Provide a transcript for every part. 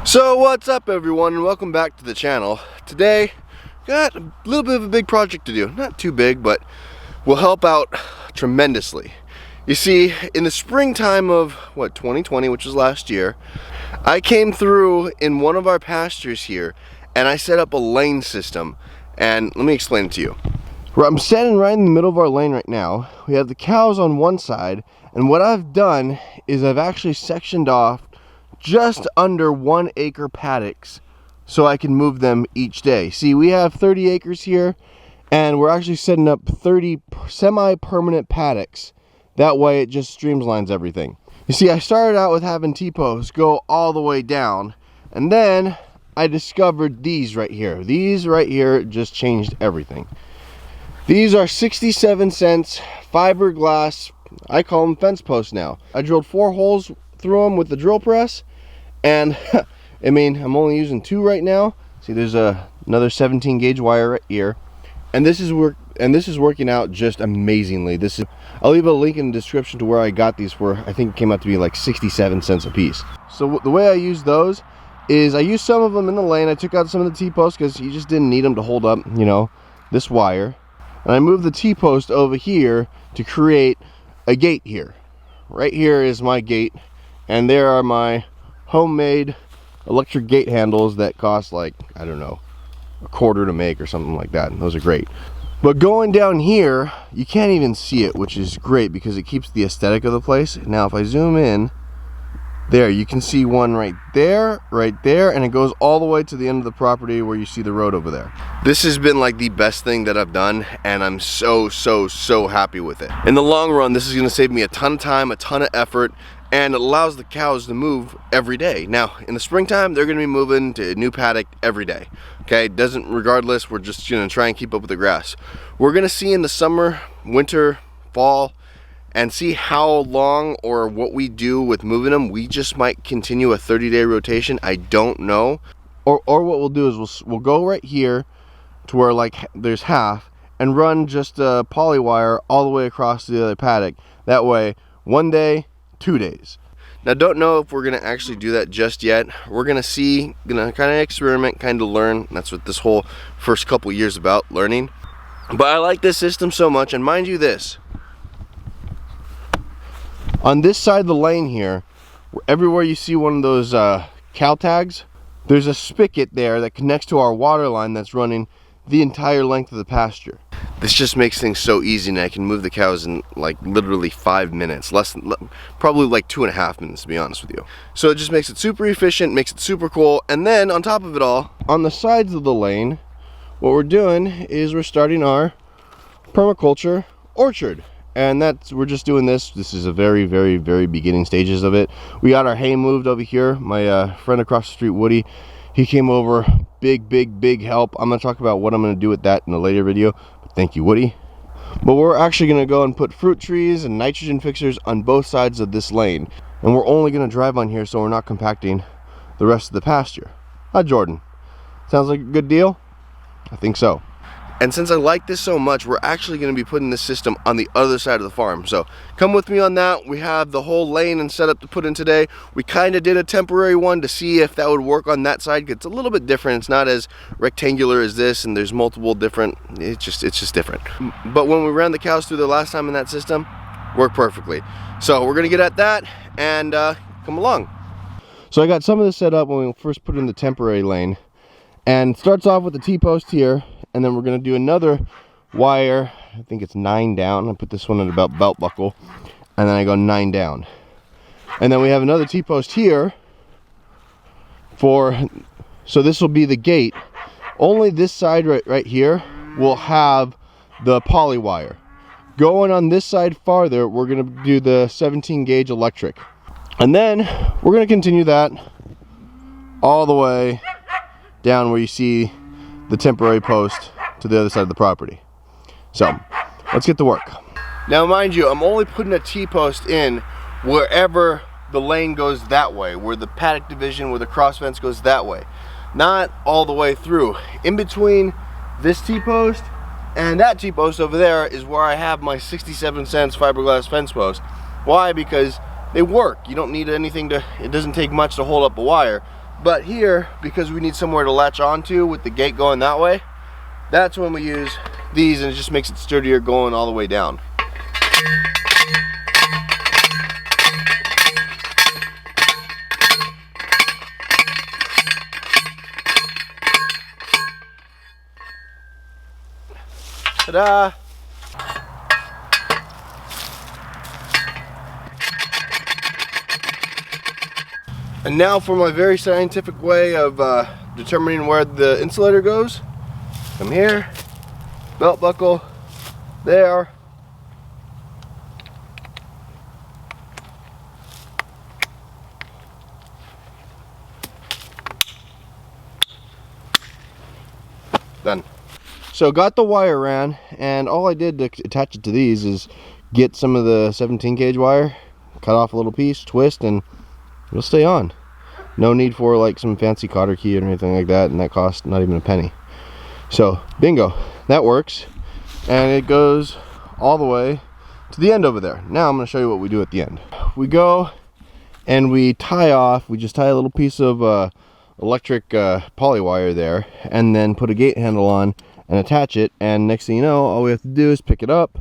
So what's up everyone, and welcome back to the channel. Today got a little bit of a big project to do. Not too big, but will help out tremendously. You see, in the springtime of 2020, which was last year, I came through in one of our pastures here and I set up a lane system. And let me explain it to you. I'm standing right in the middle of our lane right now. We have the cows on one side, and what I've done is I've actually sectioned off just under 1 acre paddocks so I can move them each day. See, we have 30 acres here and we're actually setting up 30 semi-permanent paddocks. That way it just streamlines everything. You see, I started out with having T-posts go all the way down, and then I discovered these right here. These right here just changed everything. These are 67-cent fiberglass, I call them fence posts now. I drilled 4 holes through them with the drill press, and I mean, I'm only using 2 right now. See, there's another 17 gauge wire right here, and this is working out just amazingly. I'll leave a link in the description to where I got these for. I think it came out to be like 67 cents a piece. So the way I use those is I used some of them in the lane. I took out some of the T-posts because you just didn't need them to hold up, you know, this wire. And I moved the T-post over here to create a gate here. Right here is my gate, and there are my homemade electric gate handles that cost like, I don't know, $1 to make or something like that. And those are great. But going down here, you can't even see it, which is great because it keeps the aesthetic of the place. Now, if I zoom in, there, you can see one right there, and it goes all the way to the end of the property where you see the road over there. This has been like the best thing that I've done, and I'm so happy with it. In the long run, this is gonna save me a ton of time, a ton of effort, and it allows the cows to move every day. Now, in the springtime, they're gonna be moving to a new paddock every day. Okay, regardless, we're just gonna try and keep up with the grass. We're gonna see in the summer, winter, fall, and see how long or what we do with moving them. We just might continue a 30-day rotation. I don't know. Or what we'll do is we'll go right here to where like there's half and run just a poly wire all the way across to the other paddock. That way, 1 day, 2 days. Now, don't know if we're gonna actually do that just yet. We're gonna see, gonna kind of experiment, kind of learn. That's what this whole first couple years about, learning. But I like this system so much, and mind you this, on this side of the lane here, everywhere you see one of those cow tags, there's a spigot there that connects to our water line that's running the entire length of the pasture. This just makes things so easy, and I can move the cows in like literally 5 minutes, probably like 2.5 minutes to be honest with you. So it just makes it super efficient, makes it super cool. And then on top of it all, on the sides of the lane, what we're doing is we're starting our permaculture orchard. And we're just doing this. This is a very beginning stages of it. We got our hay moved over here. My friend across the street, Woody, he came over. Big help. I'm gonna talk about what I'm gonna do with that in a later video. But thank you, Woody. But we're actually gonna go and put fruit trees and nitrogen fixers on both sides of this lane. And we're only gonna drive on here so we're not compacting the rest of the pasture. Hi, Jordan. Sounds like a good deal? I think so. And since I like this so much, we're actually going to be putting this system on the other side of the farm. So come with me on that. We have the whole lane and setup to put in today. We kind of did a temporary one to see if that would work on that side. It's a little bit different. It's not as rectangular as this, and there's multiple different, it's just different. But when we ran the cows through the last time in that system, worked perfectly. So we're going to get at that and come along. So I got some of this set up when we first put in the temporary lane, and it starts off with the T-post here. And then we're going to do another wire, I think it's 9 down. I put this one in about belt buckle, and then I go 9 down. And then we have another T-post here so this will be the gate. Only this side right here will have the poly wire. Going on this side farther, we're going to do the 17 gauge electric. And then we're going to continue that all the way down where you see the temporary post to the other side of the property. So let's get to work. Now mind you, I'm only putting a T-post in wherever the lane goes that way, where the paddock division, where the cross fence goes that way, not all the way through. In between this T-post and that T-post over there is where I have my 67-cent fiberglass fence post. Why? Because they work. You don't need anything it doesn't take much to hold up a wire. But here, because we need somewhere to latch onto with the gate going that way, that's when we use these, and it just makes it sturdier going all the way down. Ta-da! And now for my very scientific way of determining where the insulator goes. Come here, belt buckle, there. Done. So got the wire ran, and all I did to attach it to these is get some of the 17 gauge wire, cut off a little piece, twist, and it'll stay on. No need for like some fancy cotter key or anything like that, and that cost not even a penny. So bingo, that works, and it goes all the way to the end over there. Now I'm going to show you what we do at the end. We go and we tie off, we just tie a little piece of electric poly wire there, and then put a gate handle on and attach it, and next thing you know, all we have to do is pick it up,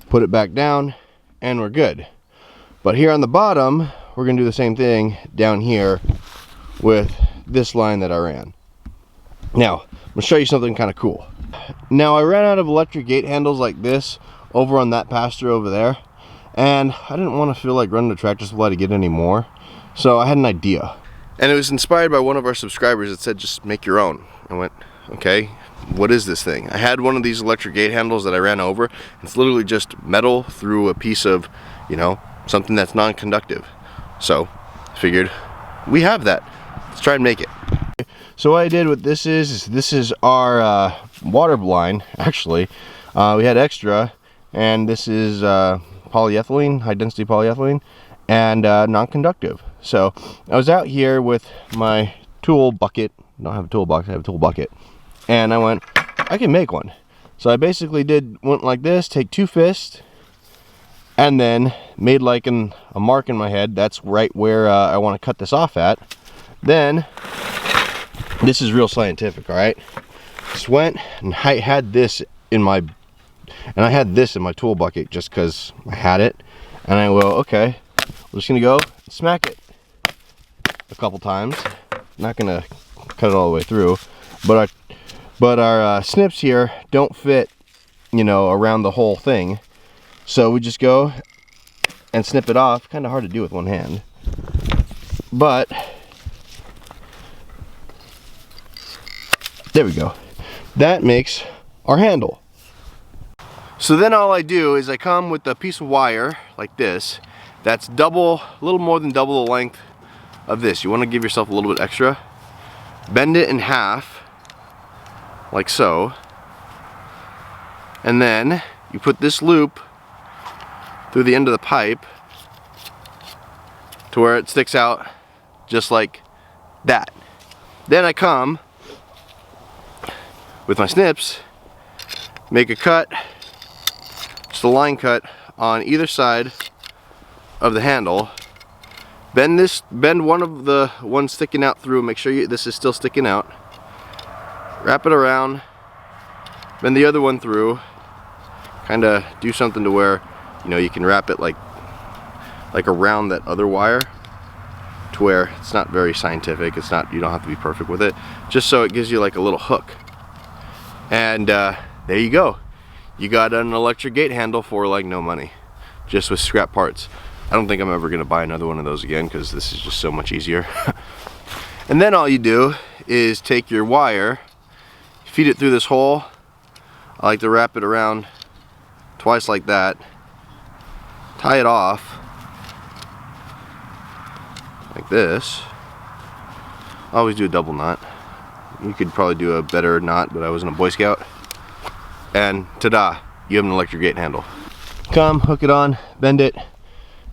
put it back down, and we're good. But here on the bottom, we're gonna do the same thing down here with this line that I ran. Now, I'm gonna show you something kind of cool. Now, I ran out of electric gate handles like this over on that pasture over there, and I didn't want to feel like running the tractor supply to get any more, so I had an idea. And it was inspired by one of our subscribers that said, just make your own. I went, okay, what is this thing? I had one of these electric gate handles that I ran over. It's literally just metal through a piece of, you know, something that's non-conductive. So I figured we have that. Let's try and make it. So what I did with this is our water line, actually. We had extra, and this is polyethylene, high density polyethylene, and non-conductive. So I was out here with my tool bucket. I don't have a toolbox, I have a tool bucket. And I went, I can make one. So I basically went like this, take two fists, and then made like a mark in my head. That's right where I want to cut this off at. Then, this is real scientific, all right? Just went and I had this in my tool bucket just because I had it. And I will, okay, we're just gonna go smack it a couple times. Not gonna cut it all the way through, but our snips here don't fit, you know, around the whole thing. So we just go and snip it off. Kind of hard to do with one hand, but there we go. That makes our handle. So then all I do is I come with a piece of wire like this that's double, a little more than double the length of this. You want to give yourself a little bit extra. Bend it in half like so, and then you put this loop through the end of the pipe to where it sticks out just like that. Then I come with my snips, make a cut, just a line cut on either side of the handle. Bend one of the ones sticking out through, make sure this is still sticking out. Wrap it around, bend the other one through, kind of do something to where, you know, you can wrap it like around that other wire, to where it's not very scientific. It's not, you don't have to be perfect with it, just so it gives you like a little hook. And there you go. You got an electric gate handle for like no money, just with scrap parts. I don't think I'm ever gonna buy another one of those again, because this is just so much easier. And then all you do is take your wire, feed it through this hole. I like to wrap it around twice like that, tie it off like this. I always do a double knot. You could probably do a better knot, but I wasn't a Boy Scout. And ta-da, you have an electric gate handle. Come, hook it on, bend it,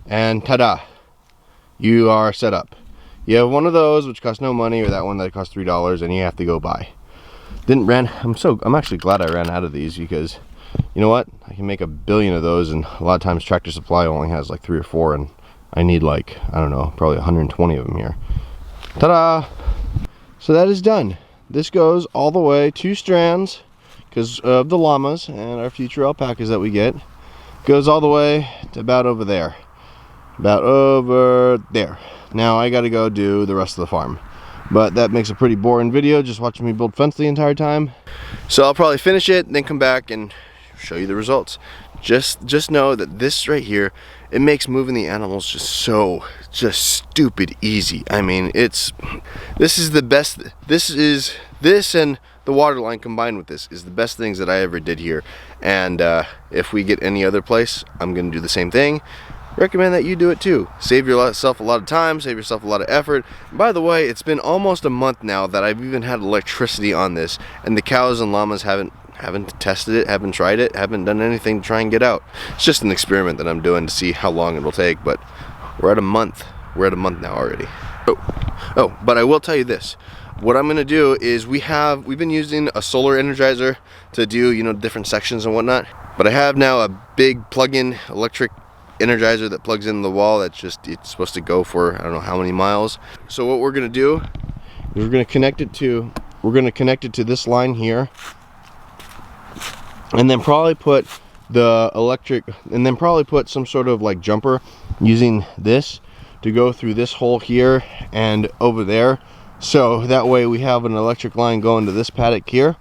and ta-da, you are set up. You have one of those, which costs no money, or that one that costs $3, and you have to go buy. I'm actually glad I ran out of these, because you know what? I can make a billion of those, and a lot of times Tractor Supply only has like 3 or 4, and I need like, I don't know, probably 120 of them here. Ta-da! So that is done. This goes all the way 2 strands because of the llamas and our future alpacas that we get. Goes all the way to about over there. About over there. Now I gotta go do the rest of the farm. But that makes a pretty boring video, just watching me build fence the entire time. So I'll probably finish it, then come back and show you the results. Just know that this right here, it makes moving the animals just stupid easy. I mean, this is the best. This and the water line combined with this is the best things that I ever did here. And if we get any other place, I'm gonna do the same thing. Recommend that you do it too. Save yourself a lot of time, save yourself a lot of effort. And by the way, it's been almost a month now that I've even had electricity on this, and the cows and llamas haven't tested it, haven't tried it, haven't done anything to try and get out. It's just an experiment that I'm doing to see how long it'll take, but we're at a month. We're at a month now already. Oh, but I will tell you this. What I'm gonna do is we've been using a solar energizer to do, you know, different sections and whatnot. But I have now a big plug-in electric energizer that plugs in the wall. It's supposed to go for I don't know how many miles. So what we're gonna do is we're gonna connect it to this line here, and then probably put some sort of like jumper using this to go through this hole here and over there, so that way we have an electric line going to this paddock here.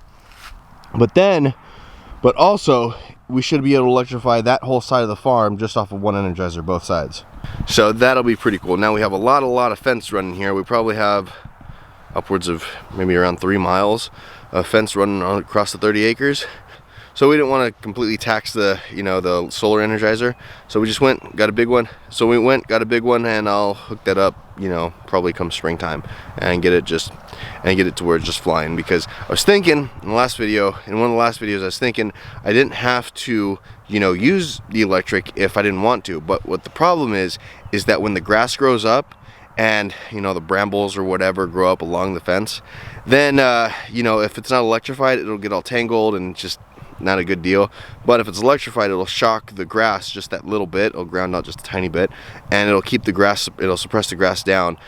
But also we should be able to electrify that whole side of the farm just off of one energizer, both sides. So that'll be pretty cool. Now we have a lot of fence running here. We probably have upwards of maybe around 3 miles of fence running across the 30 acres. So we didn't want to completely tax the solar energizer. So we just got a big one. So we got a big one, and I'll hook that up, probably come springtime, and get it to where it's just flying. Because I was thinking in one of the last videos, I was thinking I didn't have to, use the electric if I didn't want to. But what the problem is that when the grass grows up, and the brambles or whatever grow up along the fence, then if it's not electrified, it'll get all tangled and just not a good deal. But if it's electrified, it'll shock the grass just that little bit. It'll ground out just a tiny bit, and it'll suppress the grass down.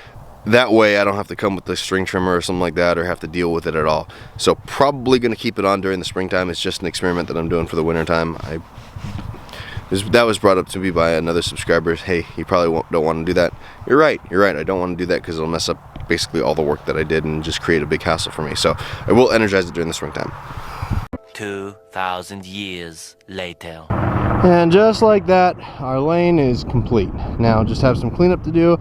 That way I don't have to come with the string trimmer or something like that, or have to deal with it at all. So probably gonna keep it on during the springtime. It's just an experiment that I'm doing for the winter time. That was brought up to me by another subscriber. Hey, you probably don't want to do that. You're right. I don't want to do that because it'll mess up basically all the work that I did and just create a big hassle for me. So I will energize it during the springtime. 2,000 years later. And just like that, our lane is complete. Now just have some cleanup to do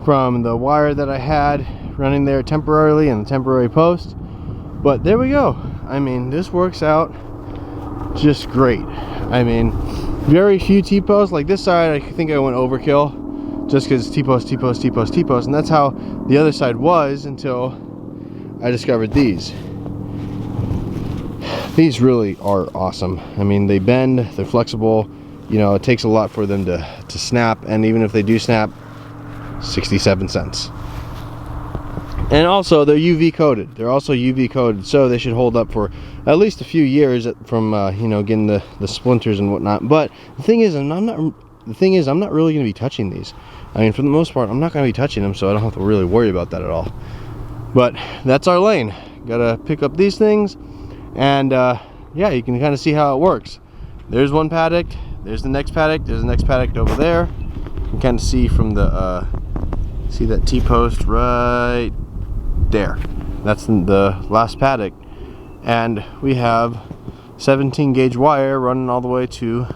from the wire that I had running there temporarily and the temporary post. But there we go. I mean, this works out just great. I mean, very few T-posts. Like this side, I think I went overkill just because T-post, and that's how the other side was until I discovered these. These really are awesome. I mean, they bend, they're flexible. It takes a lot for them to snap, and even if they do snap, 67 cents. And also, they're UV coated. They're also UV coated, so they should hold up for at least a few years from getting the splinters and whatnot. But the thing is, I'm not really going to be touching these. I mean, for the most part, I'm not going to be touching them, so I don't have to really worry about that at all. But that's our lane. Gotta pick up these things. And yeah, you can kind of see how it works. There's one paddock, there's the next paddock, there's the next paddock over there. You can kind of see from the see that T-post right there. That's the last paddock, and we have 17 gauge wire running all the way to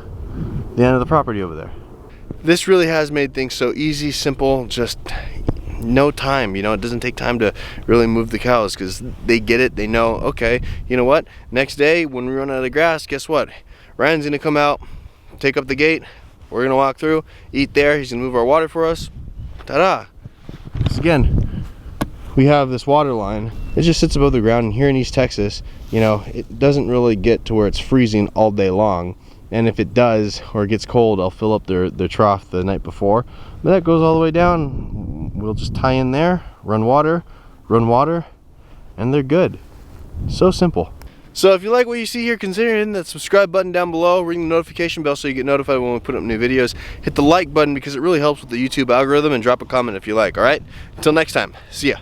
the end of the property over there. This really has made things so easy, simple, just no time. It doesn't take time to really move the cows because they get it. They know, okay, you know what, next day when we run out of grass, guess what, Ryan's gonna come out, take up the gate, we're gonna walk through, eat there, he's gonna move our water for us. Ta-da! Again, we have this water line. It just sits above the ground, and here in East Texas, it doesn't really get to where it's freezing all day long. And if it does, or it gets cold, I'll fill up their trough the night before. But that goes all the way down. We'll just tie in there, run water, and they're good. So simple. So if you like what you see here, consider hitting that subscribe button down below, ring the notification bell so you get notified when we put up new videos. Hit the like button because it really helps with the YouTube algorithm, and drop a comment if you like, alright? Until next time, see ya.